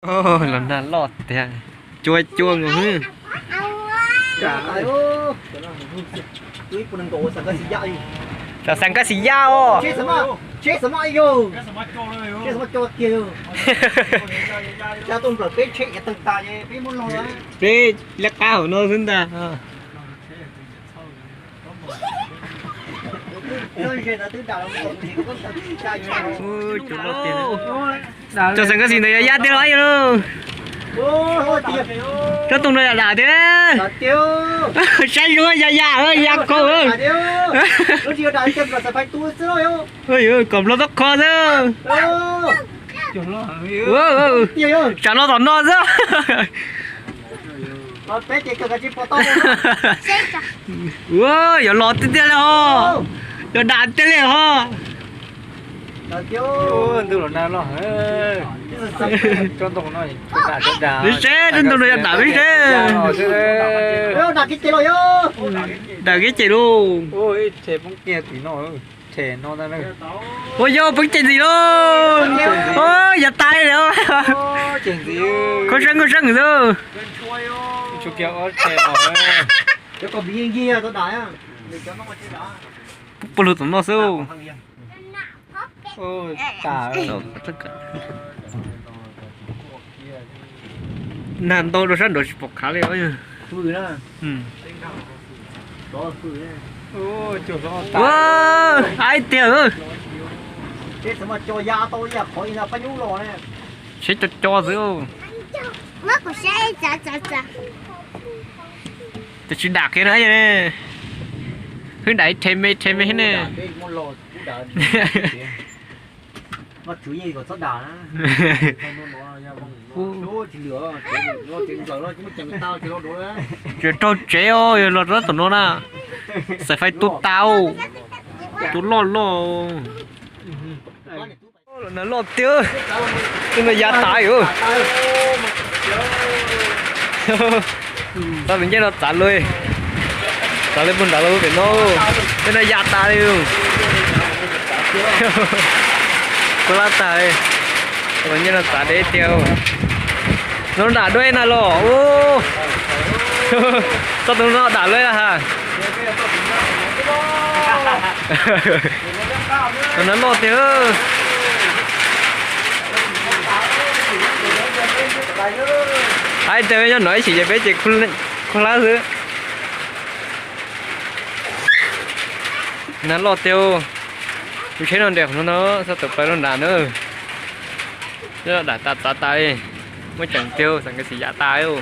โอ้หลอนน่ารอดแต่ช่วยจ้วงเลย Dạ, ayo. Tuy của đồ sang cái gì vậy? แต่สังกะสียาว Chết什么? Chết什么ayo? Chết什么cho kêu? Cha tôi rồi biết chết từng tài biết muốn lo á. พี่เล็กก้าวโน่ขึ้นตา Tôi chết là tôi đào thì có cha โอ้ยจุดรอดเตียนจะสังกะสีไหนยัดเดียวไอ้ลูก Ôi tiền. แล้วตรงนั้นด่าเด้อ Là tiêu. ใช่ด้วยยาเอ้ยยาโคเอ้ย Là tiêu. Nó chưa đại chân là phải tu sữa rồi. เฮ้ยกบเราต้องคอเด้อ Ô. เออ Tiền ơi. จะเราต่อนอนซะ Nó bé chỉ cần cái chip photo. เว้ยอย่ารอติดเดียวเลยฮะอย่าด่าติดเลยฮะ Là tiêu. ดูหลอนน่ารอดจนตรงน้อยด่าจะด่า วิเศษนั่นตรงนั้นด่าวิเศษ Ơ, đặt cái tiền rồi ơ. ด่ากี่เจ๋ลูก โอ้ยเทปงเกียร์ตีน้อยเทนอนนั่นเลย โอ้ยโย่พึ่งเจ๋งสิลูกโอ้ยอย่าตายเลย เจ๋งสิ เขาสั่งเลย ชุกเกียร์เทนอน Cái còn bị gì à, tôi đái à. Để cho nó có chơi đá. ปลุกตัวน้องสู้ โอ้ยตา นั่นโตโดนฉันโดนปกขาเลยเอ้ย Phừ đó. อืม Đó, phừ đấy. โอ้ยจุดรอดตา ว้าไอเตี๋ยว Chết sao mà cho da tôi à, khỏi là phải nhú lò này. ใช้จดจ่อสิmất của xe chà chà chà จะชิดักแค่ไหนเนี่ยขึ้นไหนเทมไม่ให้เนี่ย Cái món lò cú đá. Nó chủ gì của sốt đá đó. Nó chỉ lửa, nó chỉ lửa nó chứ chẳng tao chỉ nó đuổi á. จะโตเจ๋ออย่ารถรถตัวโน้นน่ะใส่ไฟตุ๊ดเตาตุ๊ดรอดนั่นรอดเตี้ยนี่มันยาตายเหรอตอนเป็นยังเราตัดเลยบนตัดเลยเป็นโน่เป็นยาตายอยู่กูรักตายวันนี้เราตัดได้เดียวน้องด่าด้วยนะหรอโอ้ต้องน้องด่าเลยอะฮะตอนนั้นรอดเดียวไอ้เจอยังหน่อยสิจะไปจิกคนละซื้อนั้นรอดเดียวไม่ใช่นอนเด็กน้องเนาะสักต่อไปน้องด่าเนอะเจ้าด่าตายไม่จังเดียวสังกะสียาตายโอ้